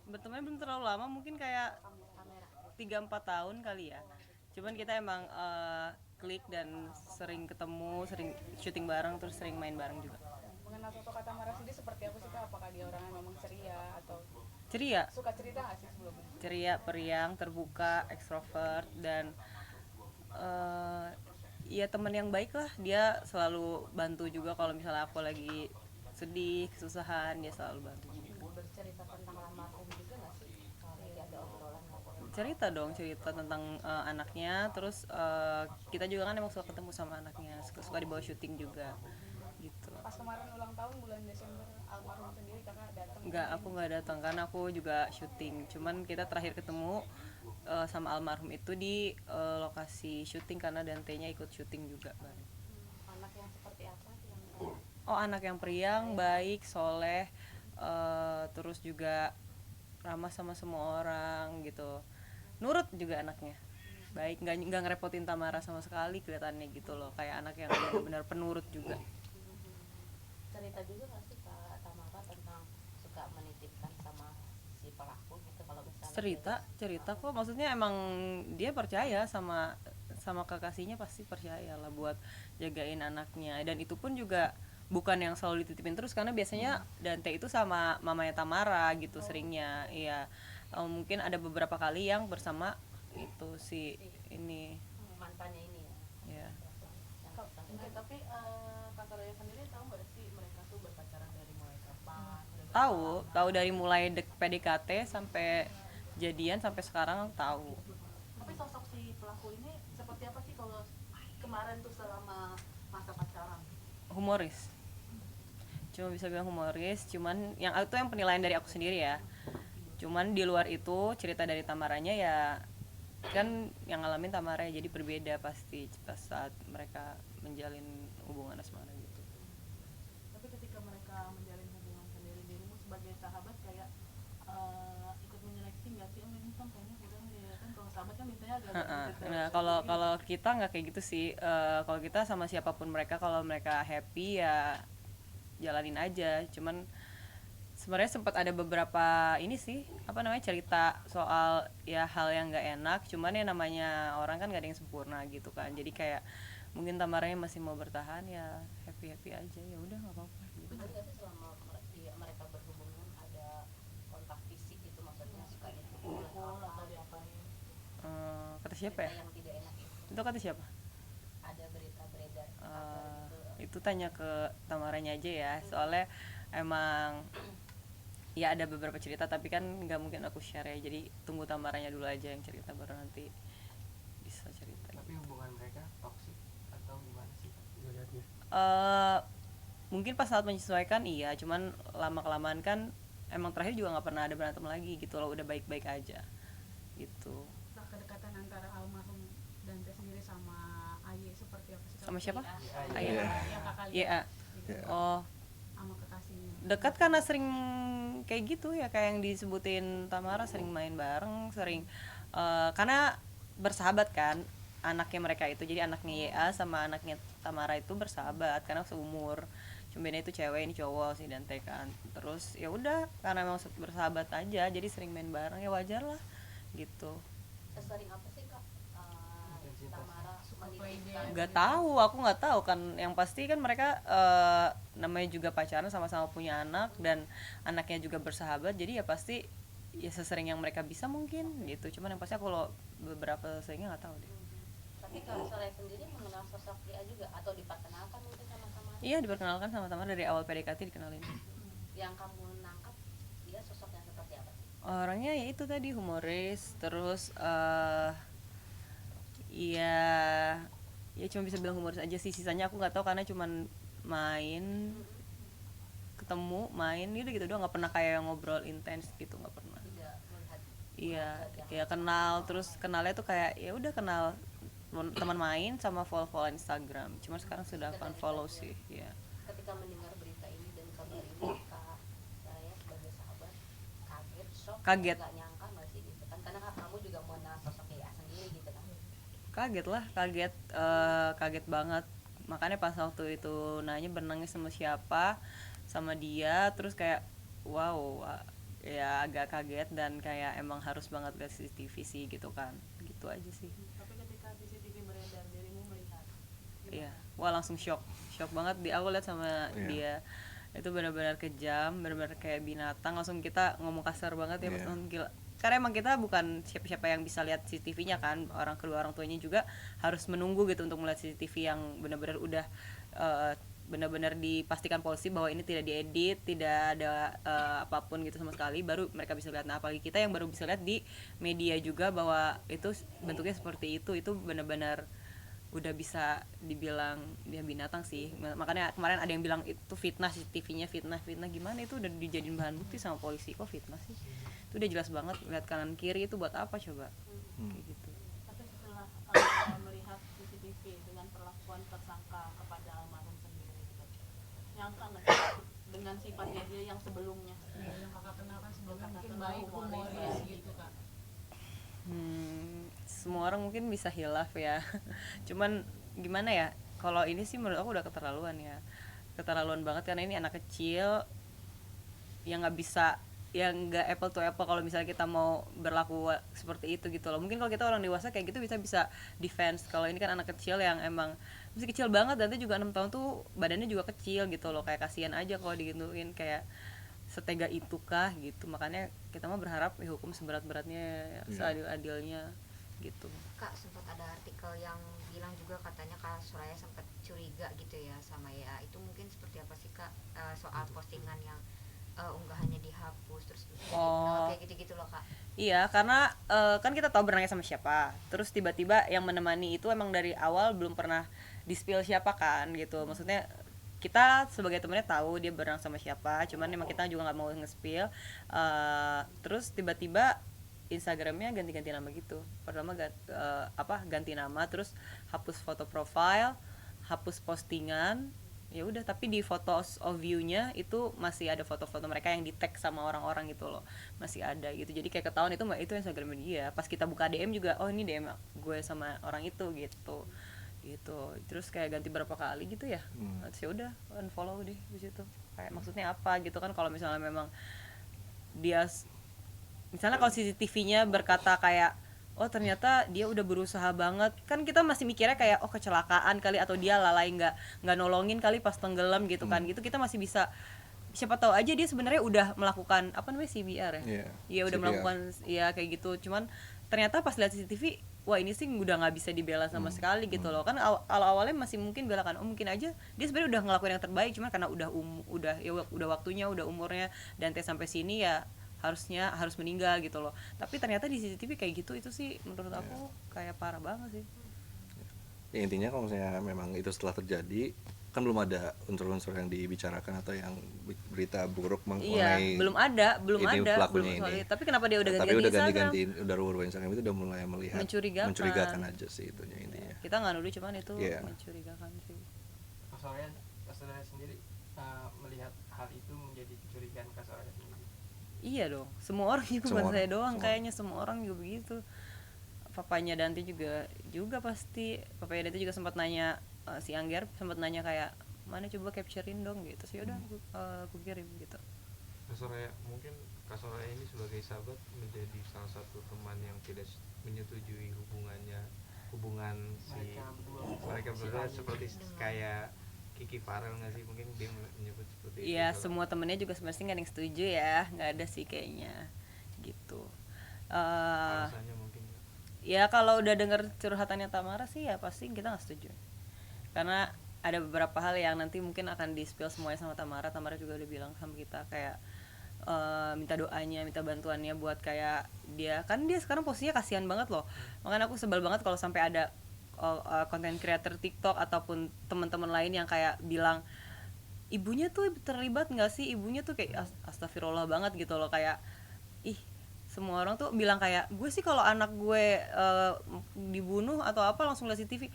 berteman belum terlalu lama, mungkin kayak 3-4 tahun kali ya. Cuman kita emang klik dan sering ketemu, sering syuting bareng, terus sering main bareng juga. Mengenal sosok Kak Tamara sendiri seperti apa sih Kak? Apakah dia orang yang memang ceria atau Ceria, suka cerita nggak sih sebelumnya? ceria, periang, terbuka, ekstrovert, dan eh ya teman yang baik lah. Dia selalu bantu juga kalau misalnya aku lagi sedih, kesusahan, dia selalu bantu juga. Bercerita tentang almarhum juga nggak sih kalau lagi ada obrolan ngobrol? Cerita dong, cerita tentang anaknya, terus kita juga kan emang suka ketemu sama anaknya, suka dibawa syuting juga gitu. Pas kemarin ulang tahun bulan Desember almarhum sendiri kakak datang Nggak, nemenin. aku nggak datang karena aku juga syuting. Cuman kita terakhir ketemu sama almarhum itu di lokasi syuting karena Dante-nya ikut syuting juga bareng. Anak yang seperti apa yang Oh, anak yang periang, baik, soleh, terus juga ramah sama semua orang gitu. Nurut juga anaknya, baik, nggak ngerepotin Tamara sama sekali kelihatannya gitu loh, kayak anak yang benar-benar penurut juga. cerita juga nggak sih Kak Tamara tentang suka menitipkan sama si pelaku gitu kalau misalnya dia cerita cerita kok, maksudnya emang dia percaya sama sama kekasihnya, pasti percaya lah buat jagain anaknya, dan itu pun juga bukan yang selalu dititipin terus karena biasanya Dante itu sama mamanya Tamara gitu seringnya. Iya. Mungkin ada beberapa kali yang bersama itu si ini mantannya ini ya. ya. Oke, tapi Kak Raya sendiri tahu nggak sih mereka tuh berpacaran dari mulai kapan? Udah berapa Tahu, lama? tahu dari mulai PDKT sampai jadian sampai sekarang tahu. Tapi sosok si pelaku ini seperti apa sih kalau kemarin tuh selama masa pacaran? Humoris, cuma bisa bilang humoris, cuman yang itu yang penilaian dari aku sendiri ya. Cuman di luar itu cerita dari Tamaranya ya, kan yang ngalamin Tamara ya, jadi berbeda pasti pas saat mereka menjalin hubungan asmara gitu. Tapi ketika mereka menjalin hubungan sendiri, dirimu sebagai sahabat kayak ikut menyeleksi nggak sih? Oh ini kan kayaknya kurang deh, kan kalau sahabat kan mintanya agak-agak Nah, detail. kalau kalau kita nggak kayak gitu sih. Kalau kita sama siapapun mereka, kalau mereka happy ya jalanin aja. Cuman sebenarnya sempat ada beberapa ini sih, apa namanya, cerita soal ya hal yang nggak enak. Cuman ya namanya orang kan gak ada yang sempurna gitu kan, jadi kayak mungkin Tamaranya masih mau bertahan, ya happy happy aja, ya udah nggak apa-apa gitu. Benar nggak sih selama mereka berhubungan ada kontak fisik gitu, maksudnya suka dipukul atau diapain? Kata siapa Cerita ya, yang tidak enak itu kata siapa? ada berita beredar kabar gitu. Itu tanya ke Tamaranya aja ya, soalnya emang ya ada beberapa cerita tapi kan nggak mungkin aku share ya, jadi tunggu Tamaranya dulu aja yang cerita, baru nanti bisa cerita. Tapi hubungan mereka toksik atau gimana sih lihatnya? eh Mungkin pas saat menyesuaikan iya, cuman lama kelamaan kan emang terakhir juga nggak pernah ada berantem lagi gitu loh, udah baik baik aja gitu. Nah, kedekatan antara almarhum Dante sendiri sama Aye seperti apa sih? Sama siapa? Iya. Ayah. Yang kakak Iya. lihat gitu, Oh, sama kekasihnya. dekat karena sering kayak gitu ya, kayak yang disebutin Tamara, sering main bareng, sering karena bersahabat kan anaknya mereka itu, jadi anaknya YA sama anaknya Tamara itu bersahabat karena seumur. Cuma bedanya itu cewek, ini cowok sih Dante kan. Terus ya udah karena memang bersahabat aja, jadi sering main bareng, ya wajar lah gitu. Sesering apa sih Kak Tamara menitipkan? Nggak tahu kan, yang pasti kan mereka namanya juga pacaran, sama-sama punya anak, dan anaknya juga bersahabat, jadi ya pasti ya sesering yang mereka bisa mungkin gitu. Cuman yang pasti aku lo beberapa seringnya nggak tahu deh. Tapi kalau Soleh sendiri mengenal sosok dia juga atau diperkenalkan mungkin sama Tamara? Iya, diperkenalkan sama Tamara dari awal PDKT, dikenalin. Yang kamu nangkap dia sosok yang seperti apa sih? Orangnya ya itu tadi, humoris, terus iya, ya cuma bisa bilang humoris aja sih, sisanya aku nggak tahu karena cuman main, ketemu, main gitu gitu doang, nggak pernah kayak ngobrol intens gitu, nggak pernah. Tidak melihat Iya, wajah ya kenal, terus kenalnya tuh kayak ya udah kenal teman main sama follow Instagram. Cuma sekarang sudah sekedar unfollow itu aja. sih, ya. Ketika mendengar berita ini dan kabar ini Kak, saya sebagai sahabat kaget, shock, Kaget, nggak nyangka nggak sih gitu kan, karena kamu juga mengenal sosok ya sendiri gitu kan. kaget lah, kaget, kaget banget. Makanya pas waktu itu nanya benangnya sama siapa, sama dia, terus kayak wow, ya agak kaget dan kayak emang harus banget lihat CCTV sih gitu kan, gitu aja sih. Tapi ketika CCTV beredar dirimu melihat Iya, gimana? wah langsung shock banget di aku lihat sama Iya. dia. Itu benar-benar kejam, benar-benar kayak binatang. Langsung kita ngomong kasar banget ya pas Iya. nonton, gila. Karena emang kita bukan siapa-siapa yang bisa lihat CCTV-nya kan. Kedua orang tuanya juga harus menunggu gitu untuk melihat CCTV yang benar-benar udah benar-benar dipastikan polisi bahwa ini tidak diedit, tidak ada apapun gitu sama sekali, baru mereka bisa lihat. Nah, apalagi kita yang baru bisa lihat di media juga bahwa itu bentuknya seperti itu benar-benar udah bisa dibilang dia binatang sih. Makanya kemarin ada yang bilang itu fitnah, CCTV-nya fitnah gimana, itu udah dijadiin bahan bukti sama polisi, kok fitnah sih. Itu udah jelas banget, lihat kanan kiri itu buat apa coba. Kayak gitu. Tapi setelah melihat CCTV dengan perlakuan tersangka kepada almarhum sendiri gitu, nyangka nggak dengan sifatnya dia yang sebelumnya? Ya, yang kakak kenal kan sebelumnya Kakak mungkin kenal baik, humoris, humoris gitu. gitu kak. Semua orang mungkin bisa hilaf ya. Cuman gimana ya, kalau ini sih menurut aku udah keterlaluan banget, karena ini anak kecil yang nggak bisa, yang nggak apple to apple kalau misalnya kita mau berlaku seperti itu gitu loh. Mungkin kalau kita orang dewasa kayak gitu bisa defense, kalau ini kan anak kecil yang emang masih kecil banget, dan dia juga 6 tahun tuh badannya juga kecil gitu loh, kayak kasihan aja kalau digituin, kayak setega itukah gitu. Makanya kita mah berharap hukum seberat-beratnya, seadil-adilnya gitu. Kak, sempat ada artikel yang bilang juga katanya Kak Soraya sempat curiga gitu ya sama ya, itu mungkin seperti apa sih Kak, soal postingan yang unggahannya dihapus terus kayak gitu-gitu loh Kak. Iya, karena kan kita tahu berenangnya sama siapa. Terus tiba-tiba yang menemani itu emang dari awal belum pernah di-spill siapa kan gitu. Maksudnya kita sebagai temennya tahu dia berenang sama siapa, cuman emang kita juga nggak mau nge-spill. Terus tiba-tiba Instagramnya ganti-ganti nama gitu. Pertama ganti nama, terus hapus foto profile, hapus postingan. Ya udah, tapi di photos of view-nya itu masih ada foto-foto mereka yang di tag sama orang-orang gitu loh, masih ada gitu. Jadi kayak ketahuan itu Instagram dia. Pas kita buka DM juga, oh ini DM gue sama orang itu gitu. Terus kayak ganti berapa kali gitu ya. Terus ya udah unfollow deh di situ. Kayak maksudnya apa gitu kan, kalau misalnya memang dia, misalnya kalau CCTV-nya berkata kayak, oh ternyata dia udah berusaha banget, kan kita masih mikirnya kayak oh kecelakaan kali, atau dia lalai nggak nolongin kali pas tenggelam gitu kan. Gitu kita masih bisa, siapa tahu aja dia sebenarnya udah melakukan apa namanya, CPR ya. Iya, udah CPR. melakukan ya kayak gitu. Cuman ternyata pas lihat CCTV, wah ini sih udah nggak bisa dibela sama sekali gitu loh. Kan awalnya masih mungkin belakan, oh mungkin aja dia sebenarnya udah ngelakuin yang terbaik, cuman karena udah waktunya, udah umurnya, dan sampai sini ya harus meninggal gitu loh. Tapi ternyata di CCTV kayak gitu, itu sih menurut aku kayak parah banget sih. Ya, intinya kalau misalnya memang itu setelah terjadi, kan belum ada unsur-unsur yang dibicarakan atau yang berita buruk mengenai belum ada pelakunya soal ini. itu. Tapi kenapa dia udah Tapi ganti udah Instagram? udah rubah Instagram, itu udah mulai melihat mencurigakan aja sih itunya intinya. Kita nggak nuduh, cuman itu Iya. mencurigakan sih. Kak Soraya sendiri melihat hal itu menjadi kecurigaan Kak Soraya sendiri. Iya dong, semua orang juga, bukan saya doang, kayaknya semua orang juga begitu. Papanya Dante juga pasti. Papanya Dante juga sempat nanya, si Angger sempat nanya kayak, mana coba capturein dong gitu sih. Udah aku kirim gitu. Kak Soraya, mungkin Kak Soraya ini sebagai sahabat menjadi salah satu teman yang tidak menyetujui hubungan mereka berdua seperti kayak Kiki Farel nggak sih, mungkin dia menyebut seperti itu. Iya, semua temennya juga sebenarnya nggak ada yang setuju ya, nggak ada sih kayaknya gitu. Alasannya mungkin Ya kalau udah denger curhatannya Tamara sih ya pasti kita nggak setuju, karena ada beberapa hal yang nanti mungkin akan di-spill semuanya sama Tamara. Tamara juga udah bilang sama kita kayak minta doanya, minta bantuannya buat kayak dia sekarang posisinya kasihan banget loh. Makanya aku sebel banget kalau sampai ada content creator TikTok ataupun teman-teman lain yang kayak bilang ibunya tuh terlibat nggak sih, ibunya tuh kayak astagfirullah banget gitu loh. Kayak semua orang tuh bilang kayak, gue sih kalau anak gue dibunuh atau apa langsung lihat CCTV.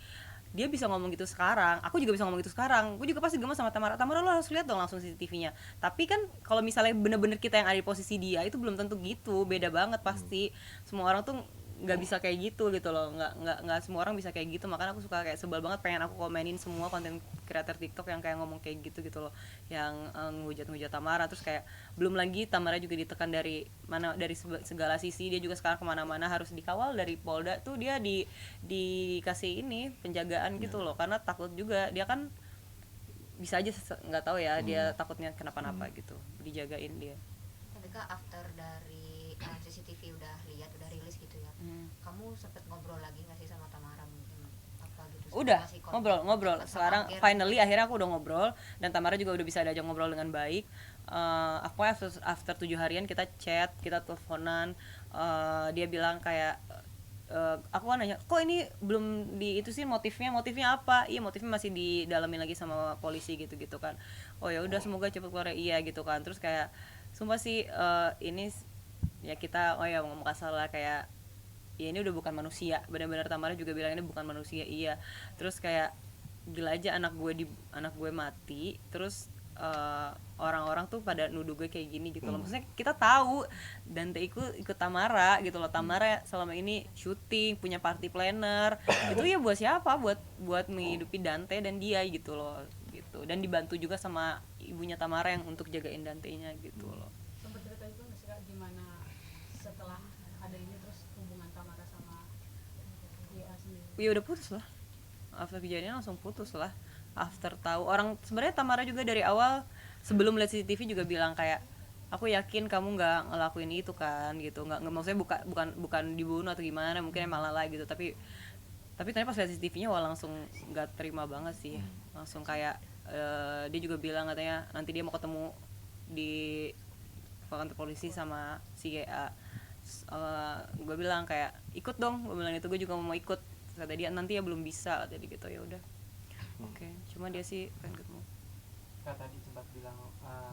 Dia bisa ngomong gitu sekarang, aku juga bisa ngomong gitu sekarang. Gue juga pasti gemes sama Tamara lo harus lihat dong langsung CCTV-nya. Tapi kan kalau misalnya bener-bener kita yang ada di posisi dia, itu belum tentu gitu, beda banget pasti. Semua orang tuh nggak bisa kayak gitu loh, nggak semua orang bisa kayak gitu. Makanya aku suka kayak sebel banget, pengen aku komenin semua konten kreator TikTok yang kayak ngomong kayak gitu loh, yang ngehujat Tamara. Terus kayak belum lagi Tamara juga ditekan dari segala sisi. Dia juga sekarang kemana-mana harus dikawal dari Polda tuh, dia dikasih ini penjagaan gitu loh, karena takut juga dia kan bisa aja nggak tahu ya, dia takutnya kenapa-napa gitu, dijagain dia. Tapi Kak, after dari CCTV udah rilis gitu ya, kamu sempet ngobrol lagi nggak sih sama Tamara mungkin apa gitu? Udah Masih kontak- ngobrol kontak sekarang akhir? finally akhirnya aku udah ngobrol, dan Tamara juga udah bisa diajak ngobrol dengan baik. Aku after 7 harian kita chat, kita teleponan. Dia bilang kayak aku kan nanya, kok ini belum di itu sih, motifnya apa? Iya, motifnya masih didalamin lagi sama polisi gitu kan. Oh ya udah, semoga cepet keluar. Iya gitu kan. Terus kayak sumpah sih, ini ya kita ngomong kasar lah, kayak ya ini udah bukan manusia, benar-benar. Tamara juga bilang ini bukan manusia. Iya. Terus kayak gila aja, anak gue mati, terus orang-orang tuh pada nuduh gue kayak gini gitu loh. Maksudnya kita tahu Dante ikut Tamara gitu loh. Tamara selama ini syuting, punya party planner. Itu ya buat siapa? Buat menghidupi Dante dan dia gitu loh, gitu. Dan dibantu juga sama ibunya Tamara yang untuk jagain Dante-nya gitu loh. Sempat cerita itu nggak sih Kak, gimana setelah ada ini terus hubungan Tamara sama YA sendiri? Ya udah putus lah. After kejadian langsung putus lah. After tahu orang, sebenarnya Tamara juga dari awal sebelum lihat CCTV juga bilang kayak, aku yakin kamu nggak ngelakuin itu kan gitu, nggak maksudnya bukan dibunuh atau gimana, mungkin emang lalai gitu. Tapi ternyata pas lihat CCTV-nya langsung nggak terima banget sih, langsung kayak dia juga bilang katanya nanti dia mau ketemu di kantor polisi sama si GA. Gue bilang kayak ikut dong, gue bilang itu, gue juga mau ikut. Kata dia nanti ya belum bisa, jadi gitu. Ya udah. Oke, cuma dia sih pengen ketemu. Kak tadi sempat bilang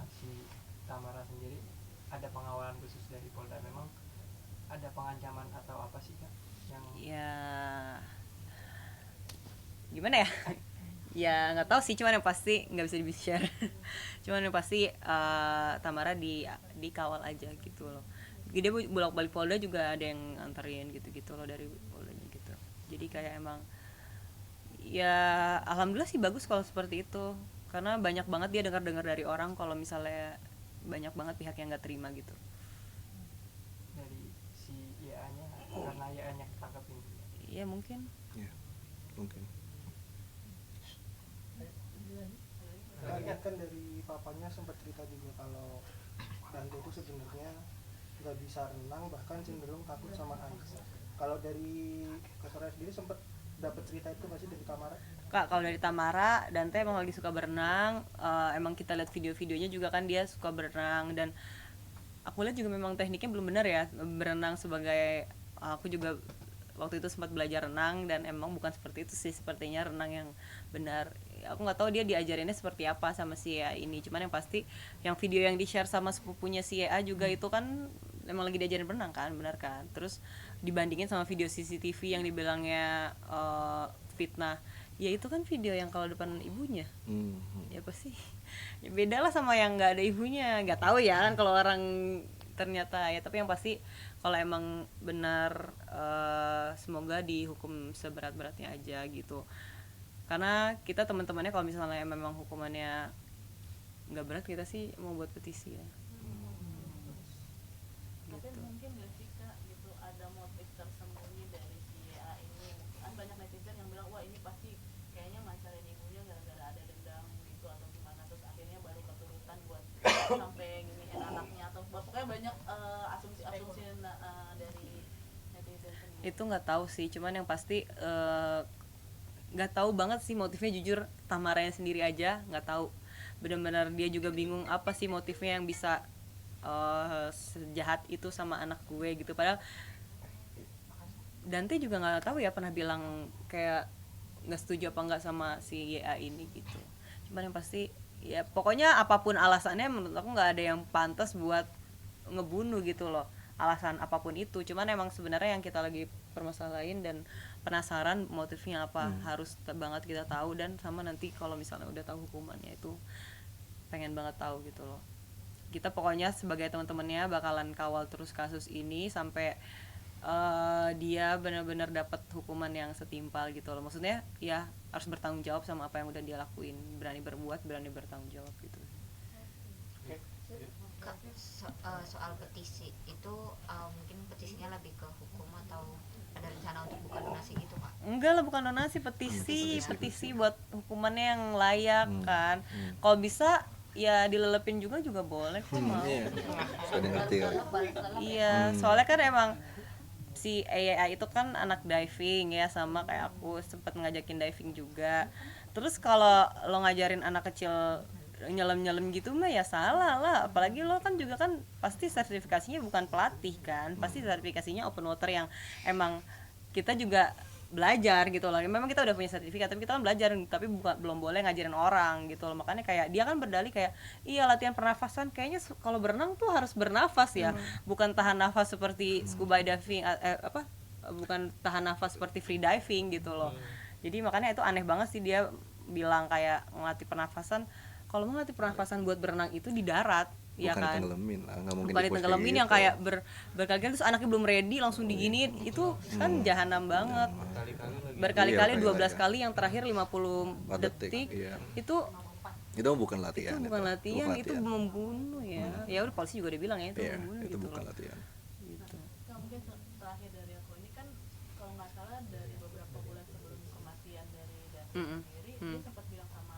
si Tamara sendiri ada pengawalan khusus dari Polda. Memang ada pengancaman atau apa sih Kak yang Ya gimana ya? Ya nggak tahu sih, cuman yang pasti nggak bisa di share. Cuman yang pasti Tamara dikawal aja gitu loh. Dia bolak-balik Polda juga ada yang nganterin gitu loh dari Poldanya gitu. Jadi kayak emang ya alhamdulillah sih bagus kalau seperti itu, karena banyak banget dia dengar dari orang kalau misalnya banyak banget pihak yang nggak terima gitu. dari si YA-nya karena YA-nya ketangkep ini? Iya mungkin. Ya, mungkin. Lihat kan dari papanya sempat cerita juga kalau Dante itu sebenarnya nggak bisa renang, bahkan cenderung takut sama air. Kalau dari Kak Soraya sendiri sempat dapat cerita itu nggak sih dari Tamara? Kak, kalau dari Tamara, Dante emang lagi suka berenang. Emang kita lihat video-videonya juga kan dia suka berenang, dan aku lihat juga memang tekniknya belum benar ya berenang. Sebagai aku juga waktu itu sempat belajar renang, dan emang bukan seperti itu sih sepertinya renang yang benar. Aku nggak tahu dia diajarinnya seperti apa sama si Ea ini, cuman yang pasti yang video yang di share sama sepupunya si Ea juga itu kan emang lagi diajarin berenang kan, benar kan. Terus dibandingin sama video CCTV yang dibilangnya fitnah, ya itu kan video yang kalau depan ibunya. Ya pasti ya beda lah sama yang nggak ada ibunya. Nggak tahu ya kan kalau orang ternyata ya, tapi yang pasti kalau emang benar semoga dihukum seberat-beratnya aja gitu. Karena kita teman-temannya kalau misalnya memang hukumannya nggak berat, kita sih mau buat petisi ya. Tapi mungkin nggak sih Kak gitu ada motif tersembunyi dari si YA ini? Kan banyak netizen yang bilang wah ini pasti kayaknya mancarin ibunya gara-gara ada dendam gitu atau gimana, terus akhirnya baru keturutan buat sampai nginiin anaknya, atau pokoknya banyak asumsi-asumsi dari netizen sendiri. Itu nggak tahu sih, cuman yang pasti nggak tahu banget sih motifnya, jujur Tamaranya sendiri aja nggak tahu. Benar-benar dia juga bingung apa sih motifnya yang bisa sejahat itu sama anak gue gitu. Padahal Dante juga nggak tahu ya pernah bilang kayak nggak setuju apa nggak sama si YA ini gitu. Cuman yang pasti ya pokoknya apapun alasannya menurut aku nggak ada yang pantas buat ngebunuh gitu loh, alasan apapun itu. Cuman emang sebenarnya yang kita lagi permasalahin dan penasaran motifnya apa, harus banget kita tahu. Dan sama nanti kalau misalnya udah tahu hukumannya itu pengen banget tahu gitu loh. Kita pokoknya sebagai teman-temannya bakalan kawal terus kasus ini sampai dia benar-benar dapat hukuman yang setimpal gitu loh. Maksudnya ya harus bertanggung jawab sama apa yang udah dia lakuin, berani berbuat, berani bertanggung jawab gitu. Kak, soal petisi itu mungkin petisinya lebih ke hukum atau ada rencana untuk buka donasi gitu Kak? Enggak lah, bukan donasi, petisi buat hukumannya yang layak kan. Kalau bisa ya dilelepin juga boleh kok mau. Iya. Sudah ngerti kan. Iya, soalnya kan emang si Aya itu kan anak diving ya, sama kayak aku sempat ngajakin diving juga. Terus kalau lo ngajarin anak kecil nyelam gitu mah ya salah lah. Apalagi lo kan juga kan pasti sertifikasinya bukan pelatih kan, pasti sertifikasinya open water yang emang kita juga belajar gitu loh. Memang kita udah punya sertifikat tapi kita kan belajar, tapi belum boleh ngajarin orang gitu loh. Makanya kayak dia kan berdalih kayak iya latihan pernafasan kayaknya kalau berenang tuh harus bernafas ya, bukan tahan nafas seperti scuba diving bukan tahan nafas seperti free diving gitu loh. Jadi makanya itu aneh banget sih dia bilang kayak ngelatih pernafasan. Kalau mau ngelatih pernafasan buat berenang itu di darat, ya Bukan kan? ditenggelomin lah, nggak mungkin Bukan di-push ditenggelomin kayak yang gitu. kayak berkali-kali terus anaknya belum ready langsung diginiin, itu kan jahanam banget. Berkali-kali Iya, 12 iya. kali yang terakhir 50 4 detik. iya. Itu bukan latihan. bukan latihan, itu latihan. membunuh ya. Ya udah polisi juga udah bilang ya itu Iya, membunuh itu gitu bukan loh. latihan. Gitu. Nah, mungkin terakhir dari aku ini kan kalau nggak salah dari beberapa bulan sebelum kematian dari Dante sendiri dia sempat bilang sama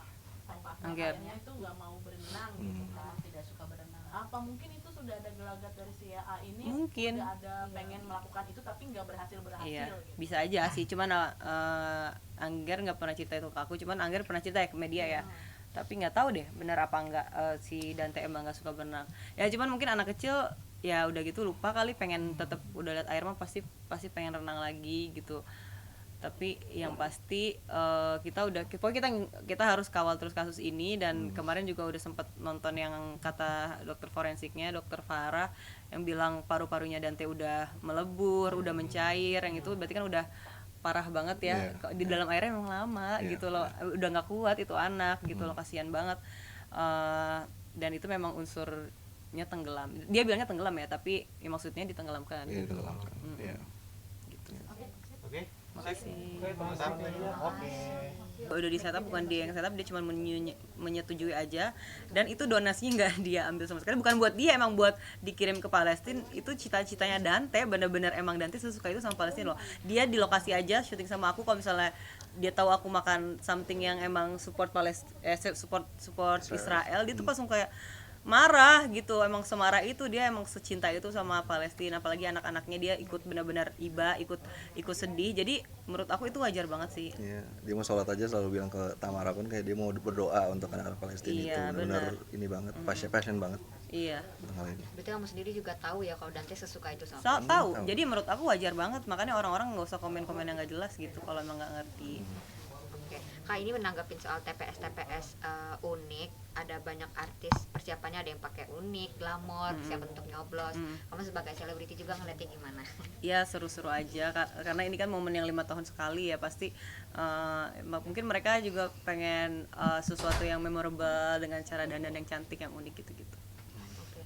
Angger. ayahnya itu nggak mau berenang gitu kan, tidak suka berenang. Apa mungkin itu sudah ada gelagat dari si A ini? Mungkin. Sudah ada pengen melakukan itu tapi nggak berhasil Iya, gitu. bisa aja sih. Cuman Angger nggak pernah cerita itu ke aku. Cuman Angger pernah cerita ya ke media ya. Tapi nggak tahu deh benar apa enggak si Dante emang nggak suka berenang. Ya cuman mungkin anak kecil ya udah gitu lupa kali, pengen tetap udah lihat air mah pasti pengen renang lagi gitu. Tapi yang pasti pokoknya kita harus kawal terus kasus ini. Dan kemarin juga udah sempet nonton yang kata dokter forensiknya, dokter Farah, yang bilang paru-parunya Dante udah melebur, udah mencair, yang itu berarti kan udah parah banget ya. Di dalam airnya memang lama gitu loh, udah nggak kuat itu anak gitu loh, kasihan banget. Dan itu memang unsurnya tenggelam, dia bilangnya tenggelam ya, tapi ya maksudnya ditenggelamkan. Iya, tenggelamkan. Iya. Gitu. Oke. Makasih. Oke. Udah di setup, bukan dia yang setup, dia cuma menyetujui aja. Dan itu donasinya nggak dia ambil sama sekali, bukan buat dia, emang buat dikirim ke Palestina. Itu cita-citanya Dante, bener-bener emang Dante sesuka itu sama Palestina loh. Dia di lokasi aja syuting sama aku, kalau misalnya dia tahu aku makan something yang emang support support Israel, dia tuh langsung kayak marah gitu. Emang semarah itu dia, emang secinta itu sama Palestina, apalagi anak-anaknya dia ikut benar-benar ikut sedih. Jadi menurut aku itu wajar banget sih. Iya, dia mau sholat aja selalu bilang ke Tamara pun kayak dia mau berdoa untuk anak-anak Palestina. Iya, itu benar benar. ini banget, passion banget Iya. tentang hal ini. Berarti kamu sendiri juga tahu ya kalau Dante sesuka itu sama Tahu. tahu. Jadi menurut aku wajar banget, makanya orang-orang nggak usah komen-komen yang nggak jelas gitu kalau emang nggak ngerti. Oke. Kak, ini menanggapin soal TPS unik, ada banyak artis persiapannya, ada yang pakai unik, glamor, siap untuk nyoblos. Kamu sebagai selebriti juga ngeliatnya gimana? Ya seru-seru aja karena ini kan momen yang 5 tahun sekali ya, pasti mungkin mereka juga pengen sesuatu yang memorable dengan cara dandan yang cantik, yang unik gitu-gitu. Oke.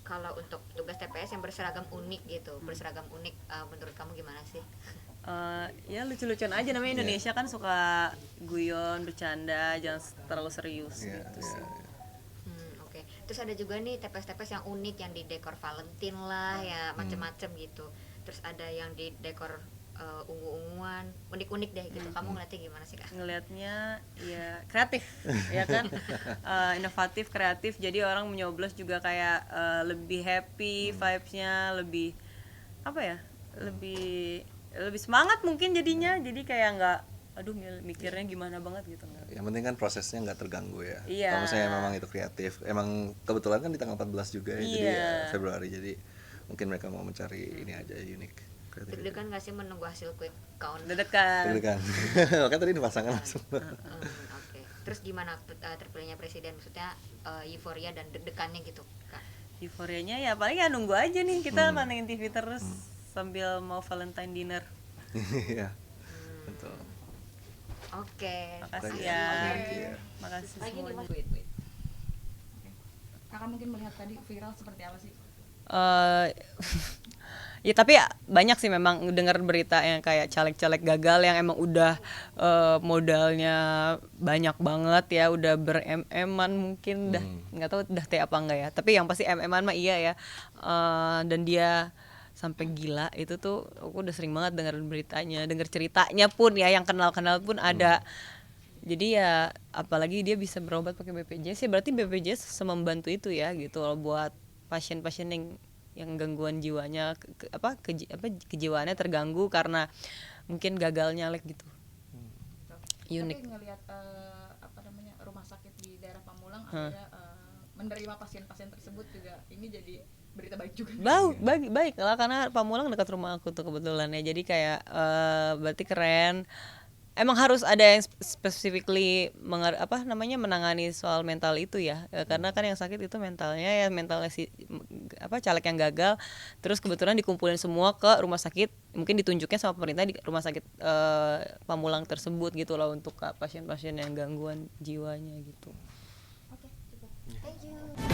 Kalau untuk tugas TPS yang berseragam unik gitu, menurut kamu gimana sih? Ya lucu-lucuan aja, namanya Indonesia kan suka guyon, bercanda, jangan terlalu serius Iya, gitu iya, sih. iya. Oke. Terus ada juga nih TPS yang unik, yang di dekor Valentine lah ya, macem-macem gitu. Terus ada yang di dekor ungu-unguan, unik-unik deh gitu. Kamu ngeliatnya gimana sih Kak? Ngelihatnya ya kreatif ya kan. Inovatif, kreatif, jadi orang menyoblos juga kayak lebih happy, vibes-nya lebih apa ya, lebih semangat mungkin jadinya. Jadi kayak nggak aduh mikirnya gimana banget gitu, enggak. Yang penting kan prosesnya nggak terganggu ya. Iya. Kalau misalnya memang itu kreatif, emang kebetulan kan di tanggal 14 juga ya, jadi Iya. Februari, jadi mungkin mereka mau mencari ini aja unik. Kreatif. Deg-degan gak sih menunggu hasil quick count? Deg-degan. Deg-degan. Makanya tadi dipasangkan langsung. Oke. Terus gimana terpilihnya presiden? Maksudnya euforia dan deg-degannya gitu Kak? Euforianya ya paling ya nunggu aja nih, kita pantengin TV terus sambil mau Valentine dinner. Iya. Betul. Oke. Makasih Oke. ya. Oke. Makasih Lagi nih semuanya. Mas. Kakak mungkin melihat tadi viral seperti apa sih Eh, ya tapi banyak sih memang dengar berita yang kayak caleg-caleg gagal yang emang udah modalnya banyak banget ya, udah ber-MM-an mungkin, udah nggak tahu udah teh apa enggak ya, tapi yang pasti MM-an mah iya ya. Dan dia sampai gila itu tuh, aku udah sering banget dengar beritanya, denger ceritanya pun ya, yang kenal-kenal pun ada. Jadi ya apalagi dia bisa berobat pakai BPJS, ya berarti BPJS semembantu itu ya gitu loh buat pasien-pasien yang gangguan jiwanya kejiwaannya terganggu karena mungkin gagal nyalek gitu. Unik. Tapi ngelihat rumah sakit di daerah Pamulang akhirnya menerima pasien-pasien tersebut juga, ini jadi berita baik juga. Baik lah, karena Pamulang dekat rumah aku tuh kebetulan ya, jadi kayak berarti keren. Emang harus ada yang specifically menangani soal mental itu ya, karena kan yang sakit itu mentalnya si caleg yang gagal, terus kebetulan dikumpulin semua ke rumah sakit, mungkin ditunjuknya sama pemerintah di rumah sakit Pamulang tersebut gitu loh, untuk pasien-pasien yang gangguan jiwanya gitu. Thank you.